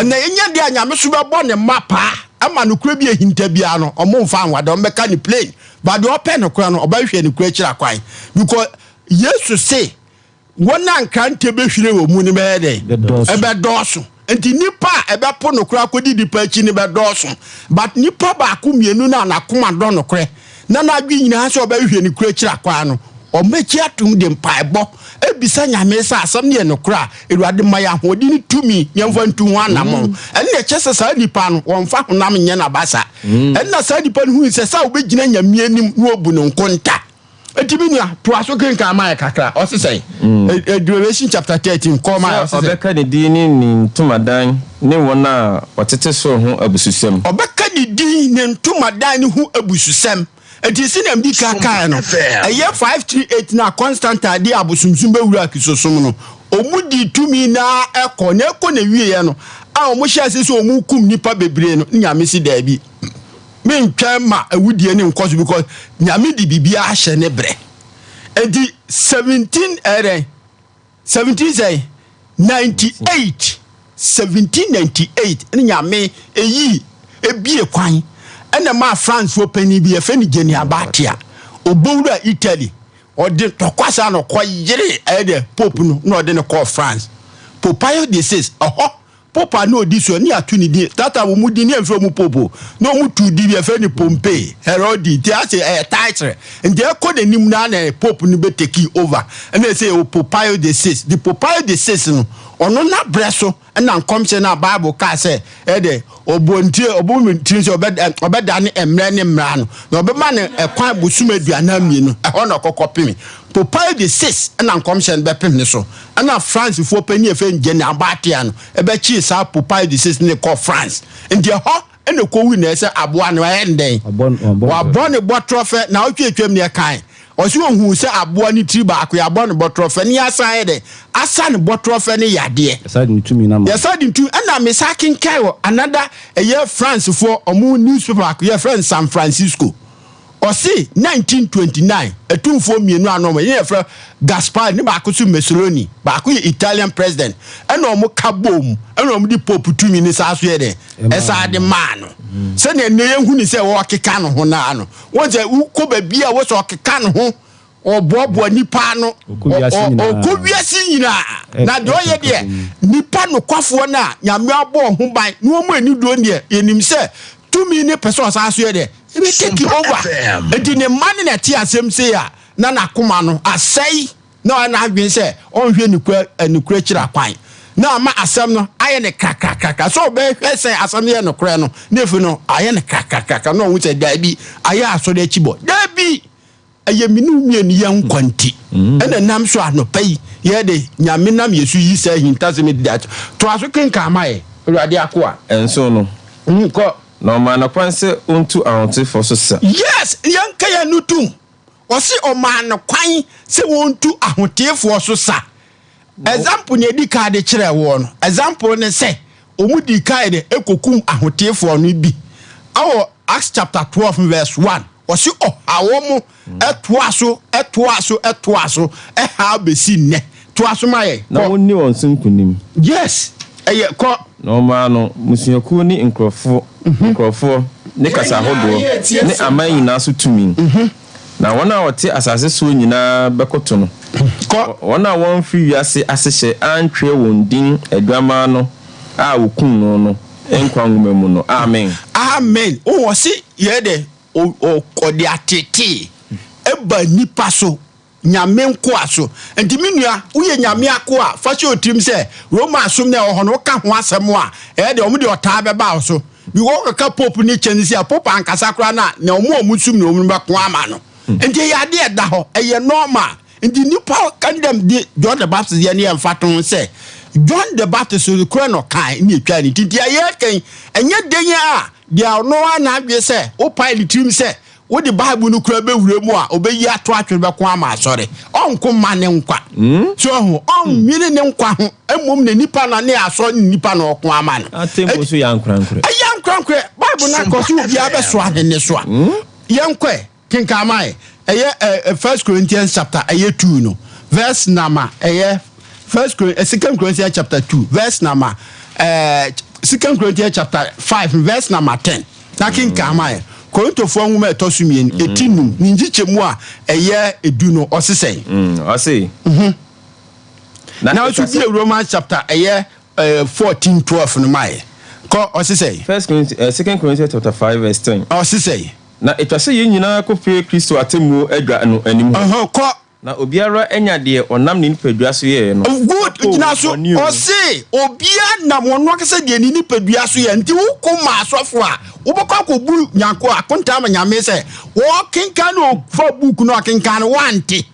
na enya de anyame so bebo ne mapa ama no kro bi hinta bia no omu mfa anwade o mbeka ni plane but the open no kra no obahwe ni kra kira kwan because Jesus say wona nkante behwire wo mu ni be de ebe doso enti nipa ebe po no kra kodi dipa chi ni be doso but nipa ba ko mienu na nakoma do no kra na na adwi nyina so obahwe ni kra kira kwan no omechi atum de mpaebo ebisa nyame sa asam ne no kra Ewurade maya hodi ni tumi nyamfa ntu ho anamo enne kyese sa nipa no wonfa honam nye na basa enna sa nipa no hu se sa obegina nyame anim no obu no nkonta etibinua to aso kenka amaya kakra osesai Revelation chapter 13 koma obeka ni dini ni ntumadan ne wona watete so ho abususem obeka ni dini ne ntumadan ne ho abususem it is in MD Kaka no a year 538 na constant idea abosumsum bewura kisosum no omudi tumi na eko na wie no a omo hia se so omu kum nipa bebre no nyame si da bi me ntwa ma awudie ne nkoso because nyame di bibia ahye ne bre edi 1798 1798 nyame eyi ebie kwan ena ma France for penny bi efe ni geni abatia obowura Italy odi tokwasa no koyire ede pope no odi ne call France Pope Pio XVI Popa no di so ni atu ni di tata wo mu di ni enfe mu popo no mu tu di bi efe ni Pompey Herodi ti ase title and they call the nim na na pope ni be take over and they say Pope Pio XVI the Pope Pio XVI no ono na breso na nkomse na Bible ka say de obontie obomuntie so obeda ne emre ne mra no na obema ne ekwan bosum aduana mienu ho na kokopimi Pope Pio XVI na nkomse be pem ne so na France fo pani efe ngene abatia no ebe chi sa Pope Pio XVI ne ko France ndi ho ene ko wi na ese aboa no enden wa bon botrofe na otwetwem ne kan osi ohun se aboa ni tri ba akwa abon botrofe ni asan de asan botrofe ni yade aside ni tumi na ma aside ntu na me sakin kai wo another year France for omu newspaper akwa friend San Francisco osi 1929 etumfo mienu anom ye fra Gaspar ni ba akusu Mussolini ba aku Italian president ena omu kabom ena omu di pope tumi ni sa so ye de esa de man se ne yehu ni se wo keka no ho na no won je ko ba bia wo so keka no ho obobo nipa no okowiase nyina na do ye de nipa no kwafo na nyame abo ho ban no mo ani do ne yenim se tumi ni person sa so ye de ebe take over enti ne man na ti asem se ya na nakoma no asai na na adwen se onhwe nikura kira kwan na ma asem no aye ne kakakaka so be hwese asem ye no kure no nefu no aye ne kakakaka no hu se dabi aye aso de chibo dabi aye minu mienu ye nkwanti ena nam so anopai ye de nyame nam yesu yi se hinta se me dat to aso kenka amaye ewade akoa enso no nko no man na kwanse untu ahonte for so sa yes yanka ya nutum osi o man kwan se wontu ahote for so sa example ne di ka de kire wo no example ne se omudi ka de ekokum ahote for no bi awo Acts chapter 12 verse 1 osi o awomu etoaso ha besi ne toaso maye na wonni won sunkunim yes eye ko no man no musuyaku ni nkrofo ne kasa hodo ne aman nyina so tumi na wona wote asase so nyina bekoto no ko wona won free wiase asehye antwe won din aduama no a wokun no enkwa ngumemu no amen o wosi ye de o kodi atete eba nipa so nyame nko aso enti menua uye nyame akoa fa che otrim se Roma asom na ho no ka ho asem a de omo de ota beba so bi wo ka pope ni chenisi a pope ankasa kra na omo sum na omo be ko ama no enti ya de da ho eye normal enti nipa kandem de John the Baptist ye ne emfaton se John the Baptist so kra no kai ni etwa ni enti ya ken enye denya a dia no na adwe se o pilot trim se wo di Bible no kura be wure mu a obeyi ato atwe be ko ama asore onko ma ne nkwa so ho on nwini ne nkwa ho emom ne nipa na ne aso nipa na okko ama no atembo so yankrankre ayankrankre Bible na ko so bia be so ahene so a yenkwe kinka mai eye 1 Corinthians chapter 2 no verse number eye 2 Corinthians chapter 2 verse number 2 Corinthians chapter 5 verse number 10 na kinka mai Korinto fo nwuma etosumien etinum ninjichemu a eye edu no osisen ose na to be Romans chapter eye 14:12 no mai ko osisen 2 Corinthians chapter 5 verse 10 osisen na etwase ye nyina ko fe Kristo atemu adwa no anim ko na obiara enya de onam ne nipadua so ye no good nyina so osi obia na wono akese de ni nipadua so ye nti wo ko ma asofo a wo bokwa ko bu nyanko akonta ma nyame se wo kenka no fa book no akenka no wante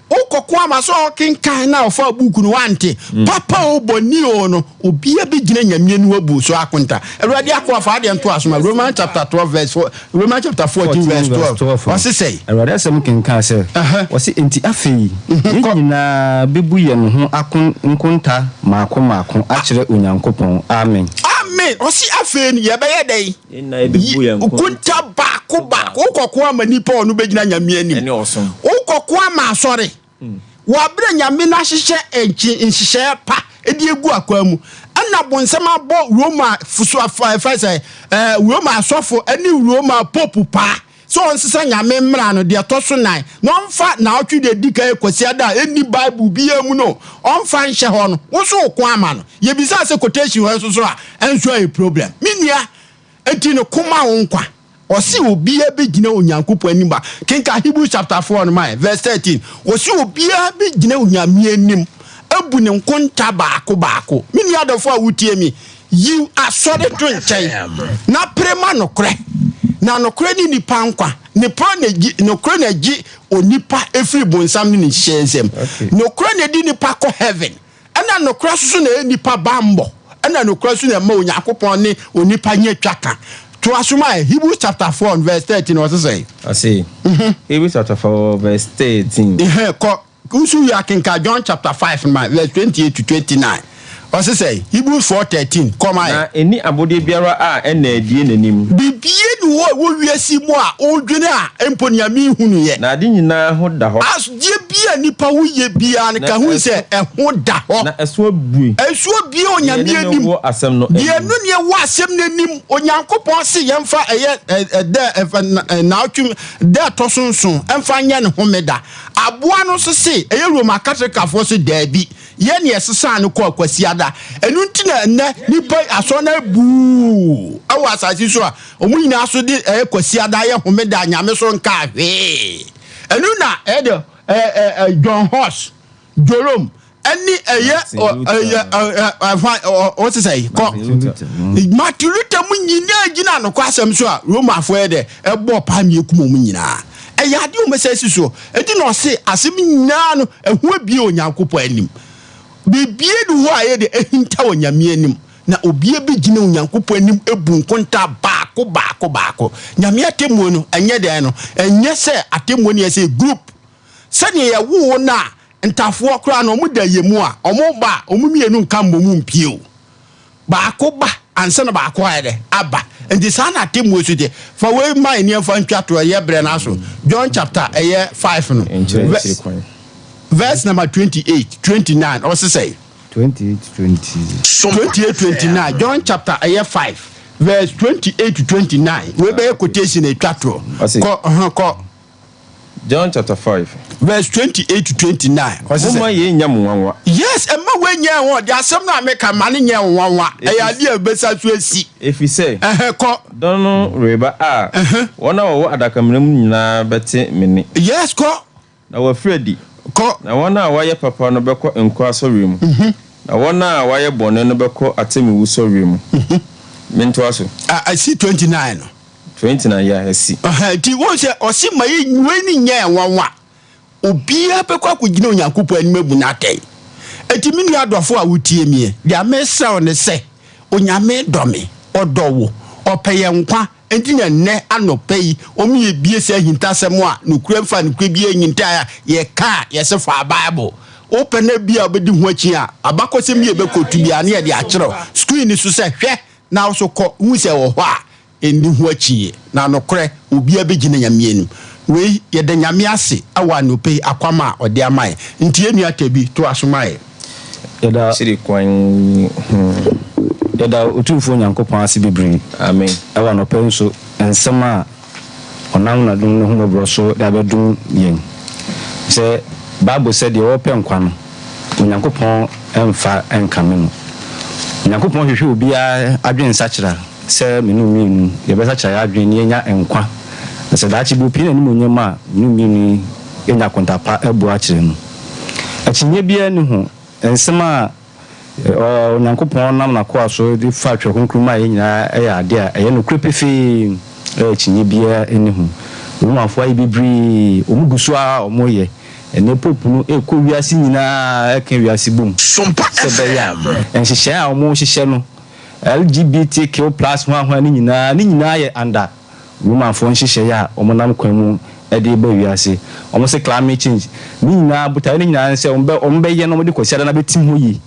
okoko ama so kenkan na ofa buku no wante papa oboni o no obia be gina nyamie no abu so akonta Awurade akwa fa de nto asoma Romans chapter 12 verse 4 Romans chapter 14 verse 12 what's it say Awurade asem kenkan se wose enti afei nyina bebu ye no ho akon nkonta maako akire Onyankopɔn amen osi afei ni ye be ye dai na ebebu ye nkonta baako okoko ama nipa onu be gina nyamie ni okoko ama asori wabre nyame na hyehyɛ nhyehyɛ pa edi egu akwa mu ana bonsam abo Roma fuso afa say Roma asofo ani Roma pope pa so onsesa nyame mmra no de toso nan no mfa na otwe de dika ekosi ada eni bible bia mu no onfa nhye ho no wo so ko ama no ye bisa se quotation ho so a enso a problem minia enti no kuma wo nkwa osi obia be gina Onyankopɔn anim ba kenka Hebrews chapter 4 no my verse 13 osi obia be gina onyame anim abu ne nkonta baako mini adofo a wutie mi you are sorry to nkyɛn na prema no kore na no kore ni nipa nkwa ne pro na gi no kore na gi onipa efiri bonsam ni hyɛnsɛm no kore na di nipa ko heaven ana no kore so na nipa bambo ana no kore so na ma Onyankopɔn ne onipa nye twaka to asuma Hebrews chapter 4 verse 13 what say I see Hebrews chapter 4 verse 13 Kusu ya kinka John chapter 5 verse 28 to 29 what say Hebrews 4:13 come on na eni abode biara a ena adie nanim bibie ni wo wiasi mu a odwene a emponiami hunu ye na ade nyina ho da ho as die bia nipa wo ye bia ne ka hu se ho da ho na eso bie onyame anim wo asem no die no ne wo asem nanim Onyankopɔn se yemfa eye na otwum da tosonson emfa nya ne homeda aboa no so se eye Roma Catholic afo so daabi ye ne esesa ne ko akwasi ada enu ntina na nipa aso na bu awa asasi so a omu nyina so de kwasi ada ye homeda nyame so nka hwe enu na John Horse Jerome any what to say Martin Luther mu nyina gina no kwasem so a Roma afo ye de ebo pa mi ekum mu nyina yade o mesasi so edi no se asem nyina no ehu abie Onyankopɔn anim bibie du ho aye de ehinta Onyame anim na obie be gina Onyankopɔn anim ebu nkonta baako nyame atemu no enye de no enye se atemu no ye group sane ye wo na ntafo kra no mu da yemu a omo ba omu mienu nka mbomu mpio baako ba ansa na baako aye de aba ndi sana atemu so de for we man ni fa ntwato ye bre na so John chapter 5 no verse number 28 29 what's it say 28 29 John chapter 5 verse 28 to 29 we be quotation e twatro ko John chapter 5 verse 28 to 29 what's it say ye nyamuwanwa yes emma we nya ho de asem na make mane nya nwanwa e ya de abesa so asi efi say ko dono reba a wona wo adakamram nyina bete mene yes ko na wa Fredi ko na wona waye papa no beko enko asori mu na wona waye bone no beko atemi wusori mu mento aso I see 29 yeah I see ti won se osi mayi weni nya nwanwa obia beko akugina Onyankopɔn anim abu na tai eti minu adofo a wutie mie dia mesa one se Onyame dome odowo opeye nkwa entina ne anopai omu ye bie se hintasem a nokura mfa nokura bie nyinta ya ye ka ye se fa Bible open na bia obedi ho achi a abakosem ye bekotu bia na ye de akere screen so se hwe na so ko hu se wo ho a endi ho achi na nokore obi abegina nyame anim we ye de nyame ase awa anopai akwama ode amae ntie nu atabi to asomae yada siri kwan yada otumfo Onyankopɔn ase bebre amen awa no pe nso ensem a onam na dum no ho bro so da bedum yen se Bible said the open nkwa no Onyankopɔn emfa enkame no Onyankopɔn hwehwe obia adwen sachira se menu ye be sachira adwen ni enya enkwa se da chi bu pin ani monyema nu enya kontapa ebu akire no achinye bia ni ho ensem a Onyankopɔn nam na kwa so di fa twa konkruma ye nyina eya ade a eye no krepefe chinye bia eni hu rumafo ayi bibri omugusu a omoye ene popu no ekɔ wiase nyinaa eka wiase bom SOMPA FM enhyehyɛ a ɔmo hyehyɛ no LGBTQ+ ho ni nyinaa yɛ under woman fo nhyehyɛ a ɔmo nam kwan mu ɛde ba wiase ɔmo se climate change ni nyinaa buta ni nyinaa sɛ ɔmo bɛ yɛ no ɔmo de kwasi ada na betim ho yi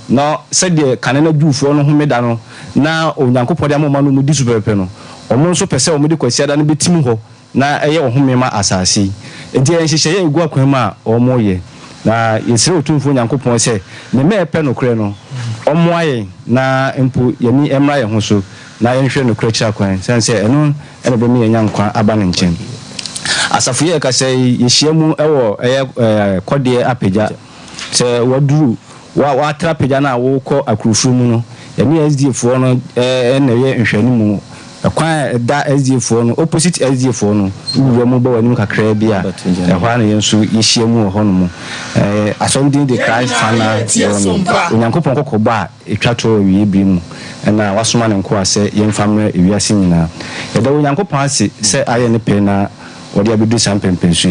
na sɛ de kanena dwufo no ho meda no na onyankopɔ de amoma no mu di superpe no ɔmo nso pɛ sɛ ɔmo de kwasi ada na betim ho na ɛyɛ wo ho mema asase enti nhyehyɛ yɛ egu akwan mu a ɔmo yɛ na yɛsrɛ otumfo onyankopɔn sɛ ne mɛpɛ no korɛ no ɔmo ayɛ na mpo yɛni emra yɛ ho so na yɛnhwɛ no korɛ kyerɛ kwan sɛ ɛno ɛna bɛ me yɛnya nkwa aba ne nkyɛn asafo yɛ ka sɛ yɛhyia mu ɛwɔ ɛyɛ kɔdeɛ apagya sɛ waduru wa atra apagya na wokɔ akurufuru mu no yɛne SDF foɔ no ɛna yɛ nhwɛni mu kwan da SDF no opposite SDF no wura mu ba wani kakra bi a ɛhɔ na yɛn so yɛhyia mu wɔ hɔ no mu asɔmden de Christ fana onyankopɔn kɔkɔbɔ a etwa to wie bi mu na wasoma ne nko asɛ yɛn famre ewiase nyinaa yɛda onyankopɔn ase sɛ ayɛ ne pɛ na wɔde abedu sampempenso